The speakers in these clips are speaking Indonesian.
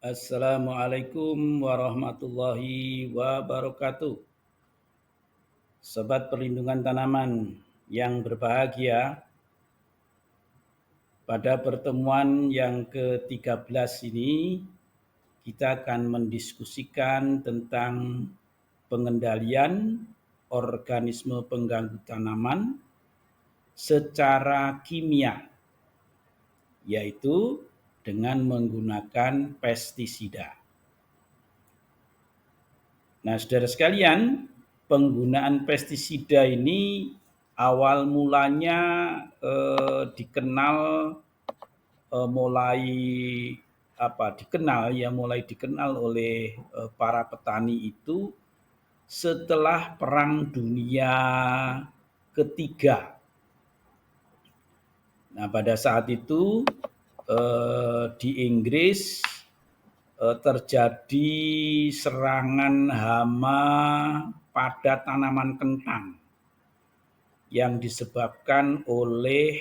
Assalamualaikum warahmatullahi wabarakatuh. Sobat perlindungan tanaman yang berbahagia, pada pertemuan yang ke-13 ini kita akan mendiskusikan tentang pengendalian organisme pengganggu tanaman secara kimia, yaitu dengan menggunakan pestisida. Nah, saudara sekalian, penggunaan pestisida ini awal mulanya mulai dikenal oleh para petani itu setelah Perang Dunia Ketiga. Nah, pada saat itu di Inggris terjadi serangan hama pada tanaman kentang yang disebabkan oleh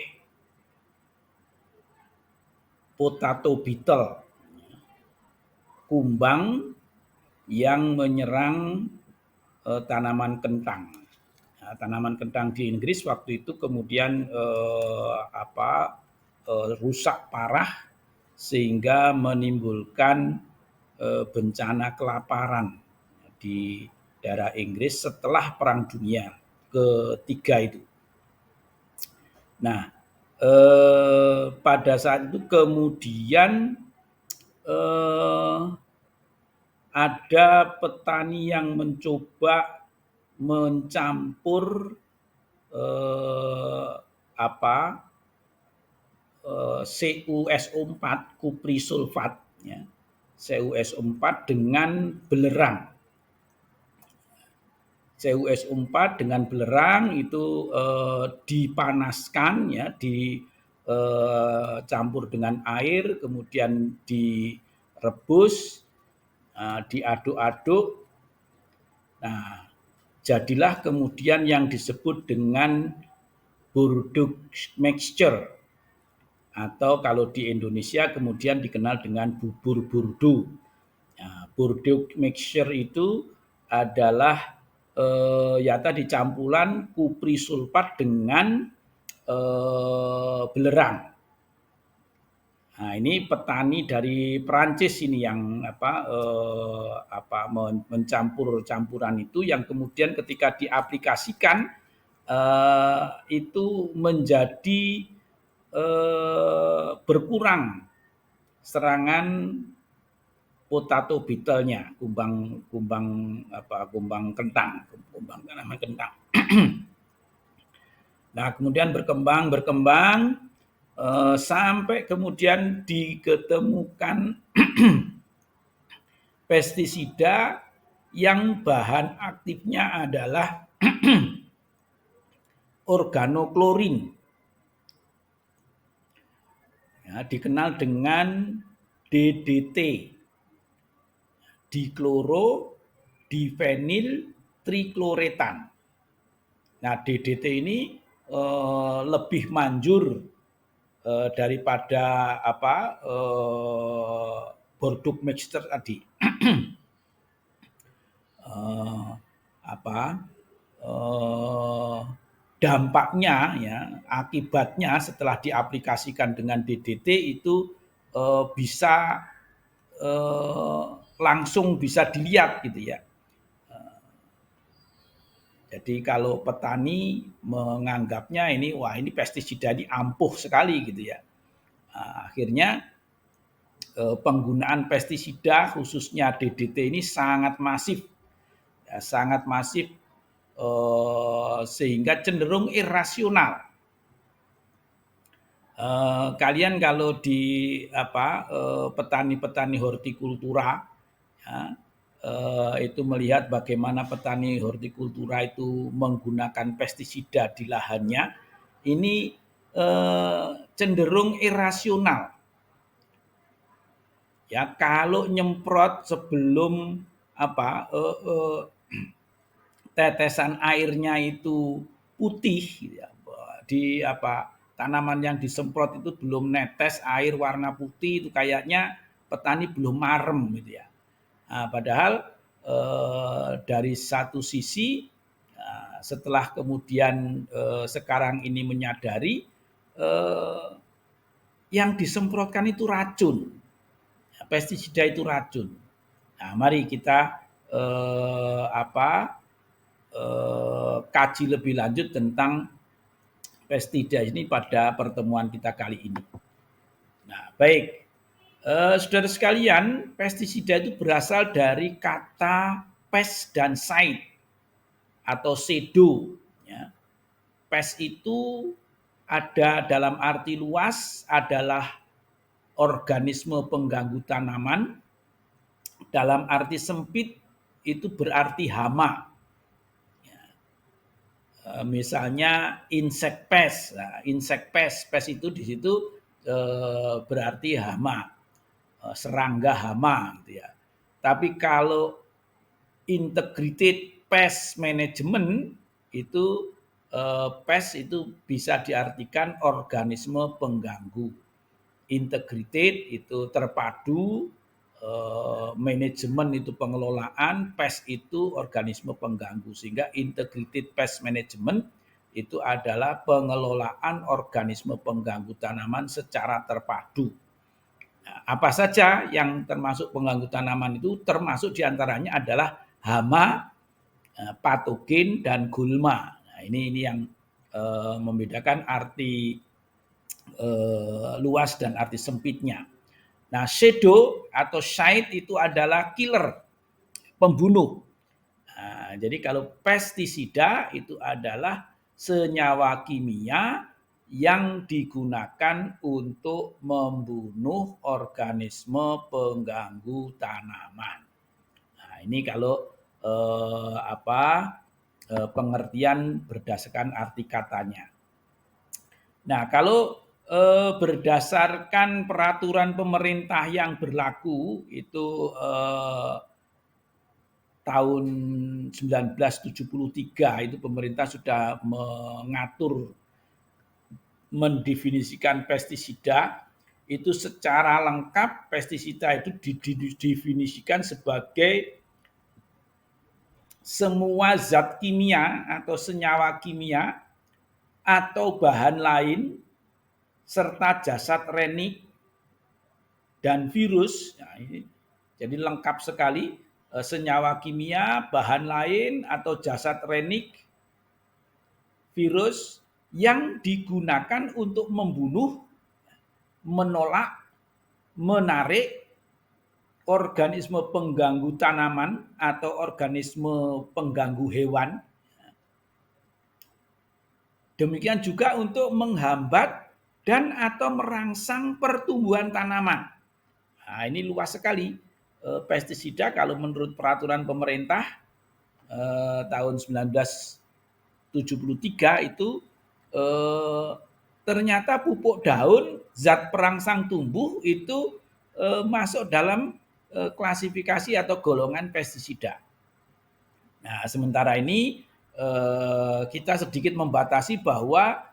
potato beetle, kumbang yang menyerang tanaman kentang. Nah, tanaman kentang di Inggris waktu itu kemudian rusak parah sehingga menimbulkan bencana kelaparan di daerah Inggris setelah Perang Dunia Ketiga itu. Nah, pada saat itu kemudian ada petani yang mencoba mencampur CuSO4, kuprisulfat, ya, CuSO4 dengan belerang. CuSO4 dengan belerang itu dipanaskan, ya, dicampur dengan air, kemudian direbus, diaduk-aduk. Nah, jadilah kemudian yang disebut dengan Bordeaux mixture, atau kalau di Indonesia kemudian dikenal dengan bubur Bordeaux. Nah, Bordeaux mixture itu adalah tadi campuran kuprisulfat dengan belerang. Nah, ini petani dari Perancis ini yang mencampur campuran itu, yang kemudian ketika diaplikasikan itu menjadi berkurang serangan potato beetle-nya, kumbang kentang. Nah, kemudian berkembang sampai kemudian diketemukan pestisida yang bahan aktifnya adalah organoklorin. Ya, dikenal dengan DDT, dikloro difenil trikloretan. Nah, DDT ini lebih manjur daripada Bordeaux mixture tadi. Dampaknya, ya, akibatnya setelah diaplikasikan dengan DDT itu bisa langsung bisa dilihat gitu ya. Jadi kalau petani menganggapnya ini, wah, ini pestisida ini ampuh sekali gitu ya. Nah, akhirnya penggunaan pestisida khususnya DDT ini sangat masif, ya, sehingga cenderung irasional. Kalian kalau di petani-petani hortikultura, ya, itu melihat bagaimana petani hortikultura itu menggunakan pestisida di lahannya, ini cenderung irasional. Ya, kalau nyemprot sebelum tetesan airnya itu putih, ya, di tanaman yang disemprot itu belum netes air warna putih, itu kayaknya petani belum marem gitu ya. Nah, padahal dari satu sisi setelah kemudian sekarang ini menyadari yang disemprotkan itu racun, pestisida itu racun. Nah, mari kita kaji lebih lanjut tentang pestisida ini pada pertemuan kita kali ini. Nah, baik, saudara sekalian, pestisida itu berasal dari kata pest dan side atau sedo. Ya. Pest itu ada dalam arti luas adalah organisme pengganggu tanaman, dalam arti sempit itu berarti hama. Misalnya insect pest. Nah, insect pest itu di situ berarti hama, serangga hama gitu ya. Tapi kalau integrated pest management itu pest itu bisa diartikan organisme pengganggu. Integrated itu terpadu, manajemen itu pengelolaan, pest itu organisme pengganggu. Sehingga integrated pest management itu adalah pengelolaan organisme pengganggu tanaman secara terpadu. Nah, apa saja yang termasuk pengganggu tanaman itu? Termasuk diantaranya adalah hama, patogen, dan gulma. Nah, ini yang membedakan arti luas dan arti sempitnya. Nah, shadow atau side itu adalah killer, pembunuh. Nah, jadi kalau pestisida itu adalah senyawa kimia yang digunakan untuk membunuh organisme pengganggu tanaman. Nah, ini kalau pengertian berdasarkan arti katanya. Nah, kalau berdasarkan peraturan pemerintah yang berlaku itu tahun 1973 itu pemerintah sudah mendefinisikan pestisida itu secara lengkap. Pestisida itu didefinisikan sebagai semua zat kimia atau senyawa kimia atau bahan lain serta jasad renik dan virus. Nah, ini jadi lengkap sekali, senyawa kimia, bahan lain atau jasad renik, virus yang digunakan untuk membunuh, menolak, menarik organisme pengganggu tanaman atau organisme pengganggu hewan. Demikian juga untuk menghambat dan atau merangsang pertumbuhan tanaman. Nah, ini luas sekali. Pestisida kalau menurut peraturan pemerintah tahun 1973 itu ternyata pupuk daun, zat perangsang tumbuh itu masuk dalam klasifikasi atau golongan pestisida. Nah, sementara ini kita sedikit membatasi bahwa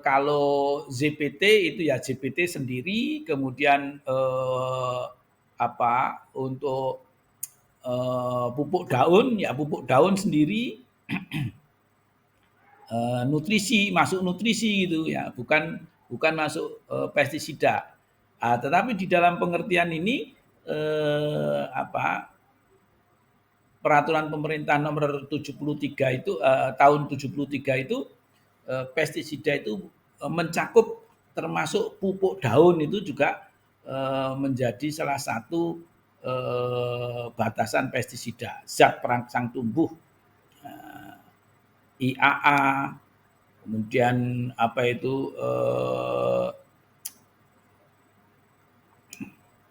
kalau ZPT itu ya ZPT sendiri, kemudian untuk pupuk daun ya pupuk daun sendiri, nutrisi masuk nutrisi gitu ya, bukan masuk pestisida. Tetapi di dalam pengertian ini peraturan pemerintah nomor 73 itu tahun 73 itu pestisida itu mencakup termasuk pupuk daun itu juga menjadi salah satu batasan pestisida, zat perangsang tumbuh, IAA, kemudian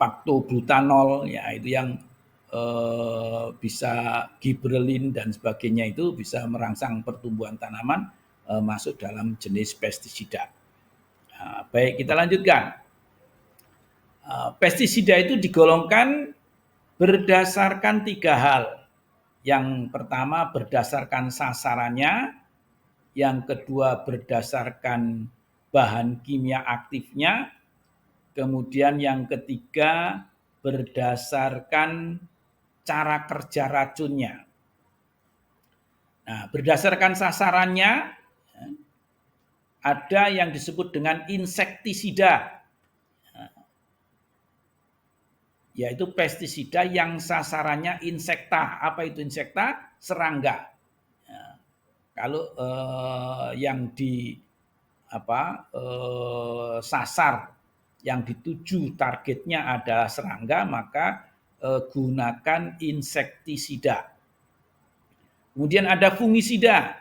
paktobutanol ya itu yang bisa giberelin dan sebagainya itu bisa merangsang pertumbuhan tanaman masuk dalam jenis pestisida. Nah, baik, kita lanjutkan. Pestisida itu digolongkan berdasarkan 3 hal. Yang pertama berdasarkan sasarannya, yang kedua berdasarkan bahan kimia aktifnya, kemudian yang ketiga berdasarkan cara kerja racunnya. Nah, berdasarkan sasarannya ada yang disebut dengan insektisida, yaitu pestisida yang sasarannya insekta. Apa itu insekta? Serangga. Kalau yang sasar, yang dituju targetnya adalah serangga, maka gunakan insektisida. Kemudian ada fungisida.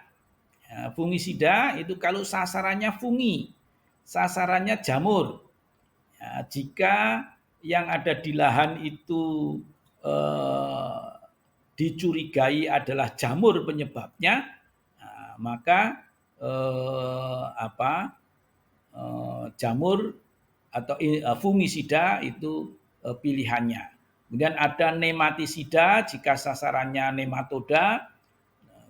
Ya, fungisida itu kalau sasarannya fungi, sasarannya jamur. Ya, jika yang ada di lahan itu dicurigai adalah jamur penyebabnya, nah, maka jamur atau fungisida itu pilihannya. Kemudian ada nematisida jika sasarannya nematoda.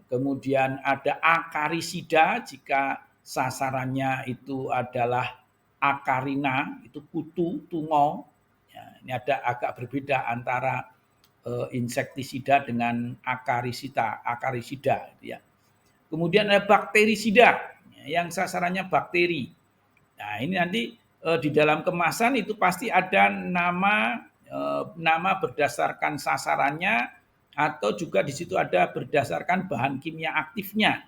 Kemudian ada akarisida jika sasarannya itu adalah akarina, itu kutu, tungau. Ya, ini ada agak berbeda antara insektisida dengan akarisida. Ya. Kemudian ada bakterisida yang sasarannya bakteri. Nah, ini nanti di dalam kemasan itu pasti ada nama berdasarkan sasarannya, atau juga di situ ada berdasarkan bahan kimia aktifnya.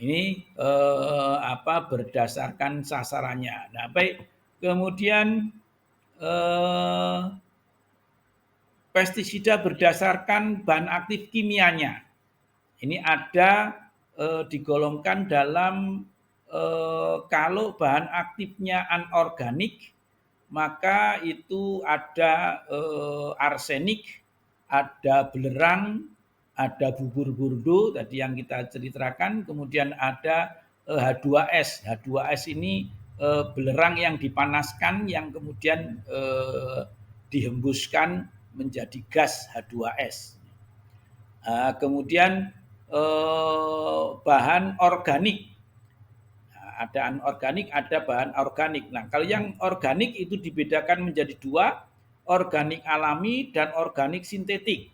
Ini berdasarkan sasarannya. Nah, baik. Kemudian pestisida berdasarkan bahan aktif kimianya. Ini ada digolongkan dalam kalau bahan aktifnya anorganik, maka itu ada arsenik, ada belerang, ada bubur burdo tadi yang kita ceritakan, kemudian ada H2S. H2S ini belerang yang dipanaskan yang kemudian dihembuskan menjadi gas H2S. Kemudian bahan organik. Ada anorganik, ada bahan organik. Nah, kalau yang organik itu dibedakan menjadi dua, organik alami dan organik sintetik.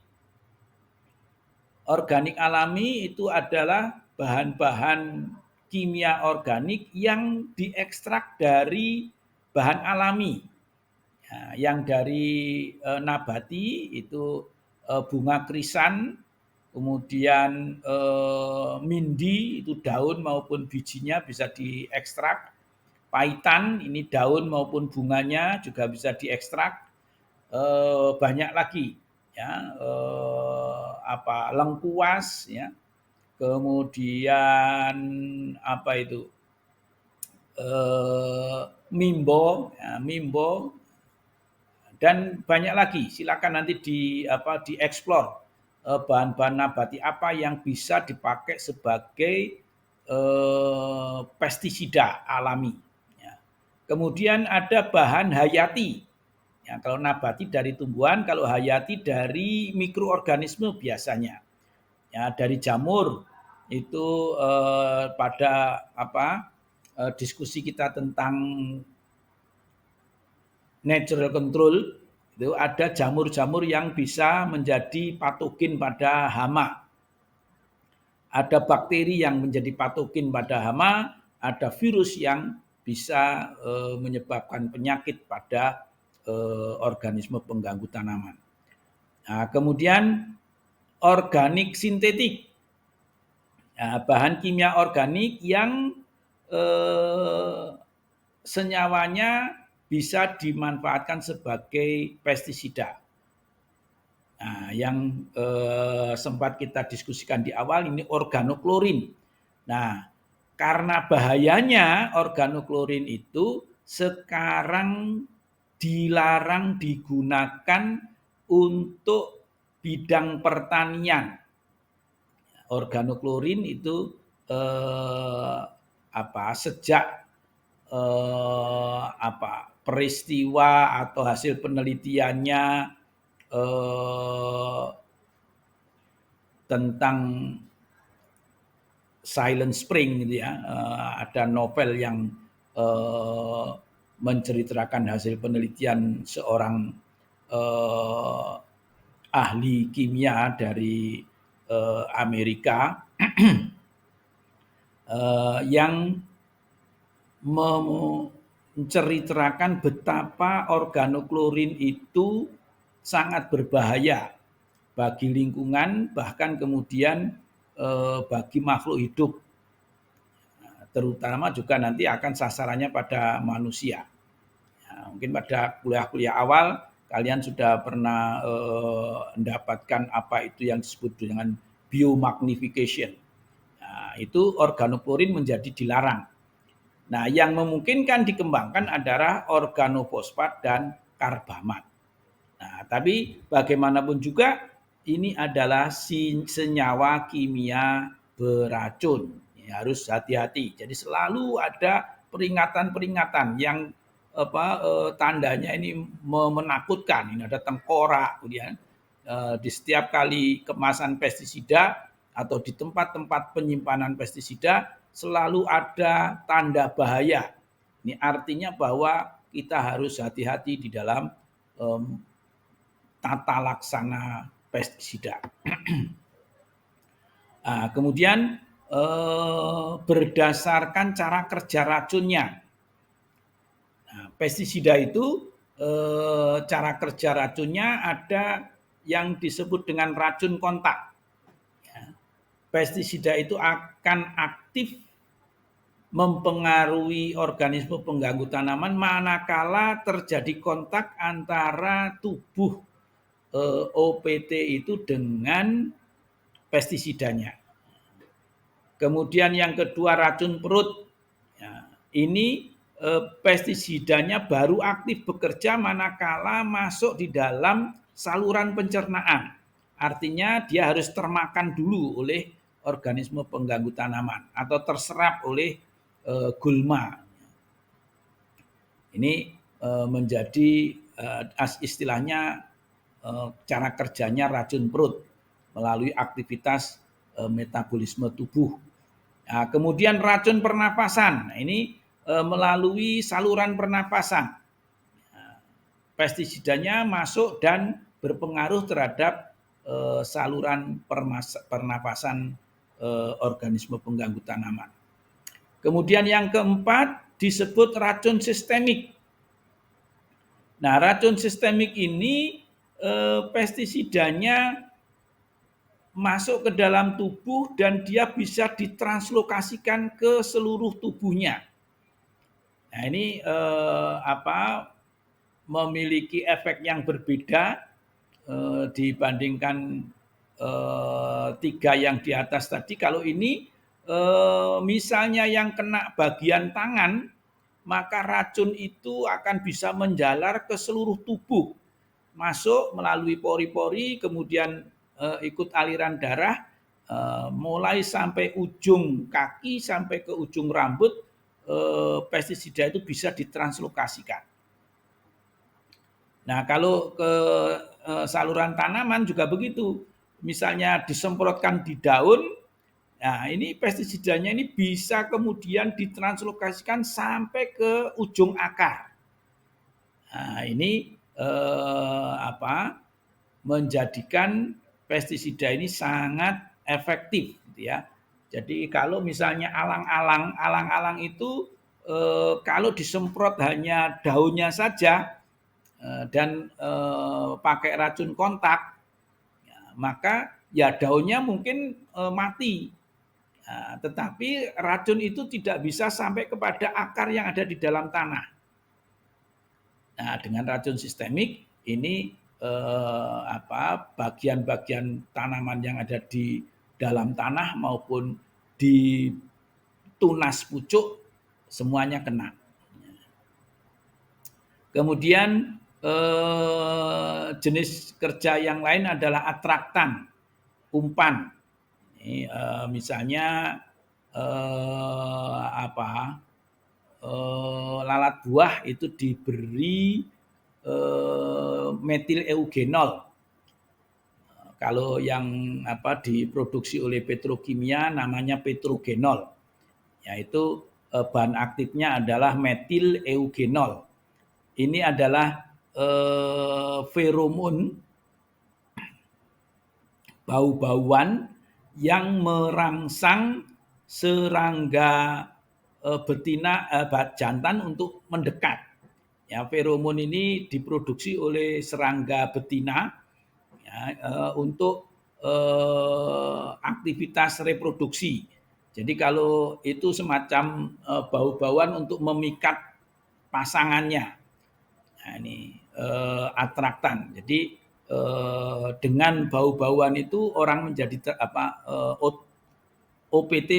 Organik alami itu adalah bahan-bahan kimia organik yang diekstrak dari bahan alami. Nah, yang dari nabati itu bunga krisan, kemudian mindi itu daun maupun bijinya bisa diekstrak. Paitan ini daun maupun bunganya juga bisa diekstrak. Banyak lagi ya, lengkuas ya. Kemudian mimbo ya, mimbo dan banyak lagi. Silakan nanti dieksplor bahan-bahan nabati apa yang bisa dipakai sebagai pestisida alami. Ya. Kemudian ada bahan hayati. Ya, kalau nabati dari tumbuhan, kalau hayati dari mikroorganisme biasanya. Ya, dari jamur itu pada diskusi kita tentang natural control, itu ada jamur-jamur yang bisa menjadi patogen pada hama. Ada bakteri yang menjadi patogen pada hama, ada virus yang bisa menyebabkan penyakit pada organisme pengganggu tanaman. Nah, kemudian organik sintetik. Nah, bahan kimia organik yang senyawanya bisa dimanfaatkan sebagai pestisida. Nah, yang sempat kita diskusikan di awal ini organoklorin. Nah, karena bahayanya organoklorin itu sekarang dilarang digunakan untuk bidang pertanian. Organoklorin itu sejak peristiwa atau hasil penelitiannya tentang Silent Spring gitu ya, ada novel yang menceritakan hasil penelitian seorang ahli kimia dari Amerika yang menceritakan betapa organoklorin itu sangat berbahaya bagi lingkungan, bahkan kemudian bagi makhluk hidup, terutama juga nanti akan sasarannya pada manusia. Nah, mungkin pada kuliah-kuliah awal kalian sudah pernah mendapatkan apa itu yang disebut dengan biomagnification. Nah, itu organoklorin menjadi dilarang. Nah, yang memungkinkan dikembangkan adalah organofosfat dan karbamat. Nah, tapi bagaimanapun juga ini adalah senyawa kimia beracun. Ya, harus hati-hati. Jadi selalu ada peringatan-peringatan yang tandanya ini menakutkan. Ini ada tengkorak, kemudian di setiap kali kemasan pestisida atau di tempat-tempat penyimpanan pestisida selalu ada tanda bahaya. Ini artinya bahwa kita harus hati-hati di dalam tata laksana pestisida. Nah, kemudian berdasarkan cara kerja racunnya. Nah, pestisida itu cara kerja racunnya ada yang disebut dengan racun kontak. Ya. Pestisida itu akan aktif mempengaruhi organisme pengganggu tanaman manakala terjadi kontak antara tubuh OPT itu dengan pestisidanya. Kemudian yang kedua racun perut. Ya, ini pestisidanya baru aktif bekerja manakala masuk di dalam saluran pencernaan. Artinya dia harus termakan dulu oleh organisme pengganggu tanaman atau terserap oleh gulma. Ini menjadi istilahnya cara kerjanya racun perut melalui aktivitas metabolisme tubuh. Nah, kemudian racun pernapasan. Nah, ini melalui saluran pernapasan. Nah, pestisidanya masuk dan berpengaruh terhadap saluran pernapasan organisme pengganggu tanaman. Kemudian yang keempat disebut racun sistemik. Nah, racun sistemik ini pestisidanya masuk ke dalam tubuh dan dia bisa ditranslokasikan ke seluruh tubuhnya. Nah, ini memiliki efek yang berbeda dibandingkan tiga yang di atas tadi. Kalau ini misalnya yang kena bagian tangan, maka racun itu akan bisa menjalar ke seluruh tubuh, masuk melalui pori-pori, kemudian ikut aliran darah, mulai sampai ujung kaki sampai ke ujung rambut, pestisida itu bisa ditranslokasikan. Nah, kalau ke saluran tanaman juga begitu. Misalnya disemprotkan di daun, nah ini pestisidanya ini bisa kemudian ditranslokasikan sampai ke ujung akar. Nah, ini menjadikan pestisida ini sangat efektif, gitu ya. Jadi kalau misalnya alang-alang itu kalau disemprot hanya daunnya saja dan pakai racun kontak, ya, maka ya daunnya mungkin mati. Nah, tetapi racun itu tidak bisa sampai kepada akar yang ada di dalam tanah. Nah, dengan racun sistemik ini bagian-bagian tanaman yang ada di dalam tanah maupun di tunas pucuk semuanya kena. Kemudian jenis kerja yang lain adalah atraktan, umpan. Ini, misalnya lalat buah itu diberi metil eugenol. Kalau yang diproduksi oleh petrokimia namanya petrogenol, yaitu bahan aktifnya adalah metil eugenol. ini adalah feromon bau-bauan yang merangsang serangga betina jantan untuk mendekat. Ya, feromon ini diproduksi oleh serangga betina ya, untuk aktivitas reproduksi. Jadi kalau itu semacam bau-bauan untuk memikat pasangannya. Nah, ini atraktan. Jadi dengan bau-bauan itu orang menjadi OPT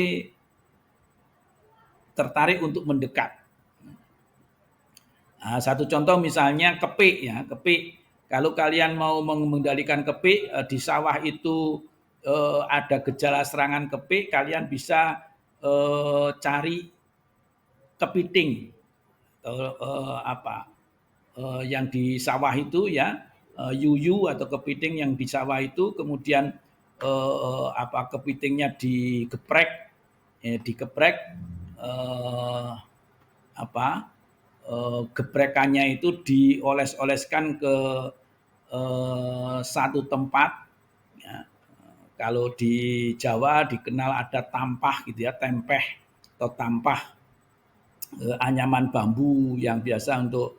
tertarik untuk mendekat. Nah, satu contoh misalnya kepik ya, kepik. Kalau kalian mau mengendalikan kepik di sawah itu ada gejala serangan kepik, kalian bisa cari kepiting yang di sawah itu ya, yuyu atau kepiting yang di sawah itu, kemudian kepitingnya digeprek, geprekannya itu dioles-oleskan ke satu tempat. Ya. Kalau di Jawa dikenal ada tampah gitu ya, tempeh atau tampah, anyaman bambu yang biasa untuk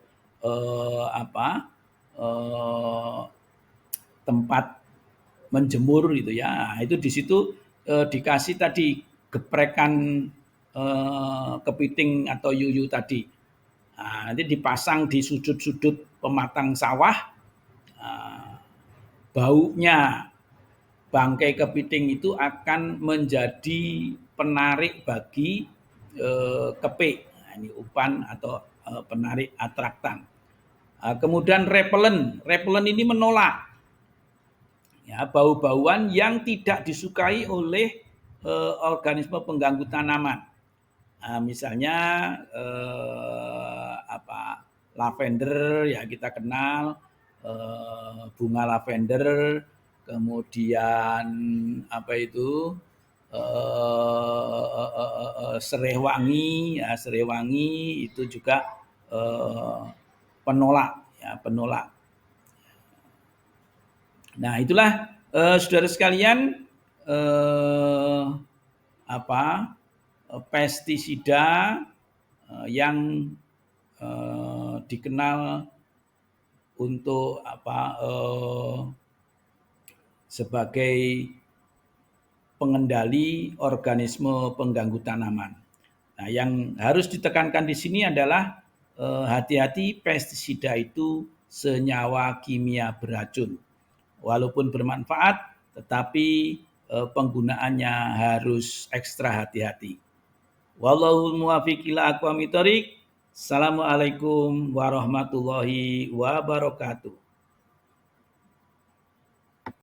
tempat menjemur gitu ya. Itu di situ dikasih tadi geprekan kepiting atau yuyu tadi. Nah, nanti dipasang di sudut-sudut pematang sawah. Baunya bangkai kepiting itu akan menjadi penarik bagi kepik. Nah, ini umpan atau penarik atraktan. Kemudian repelen ini menolak ya, bau-bauan yang tidak disukai oleh organisme pengganggu tanaman. Misalnya lavender ya kita kenal, bunga lavender, kemudian serai wangi ya, serai wangi itu juga penolak. Nah, itulah saudara sekalian pestisida yang dikenal untuk sebagai pengendali organisme pengganggu tanaman. Nah, yang harus ditekankan di sini adalah hati-hati, pestisida itu senyawa kimia beracun. Walaupun bermanfaat, tetapi penggunaannya harus ekstra hati-hati. Wallahul muwaffiq ila aqwamit thoriq. Assalamualaikum warahmatullahi wabarakatuh.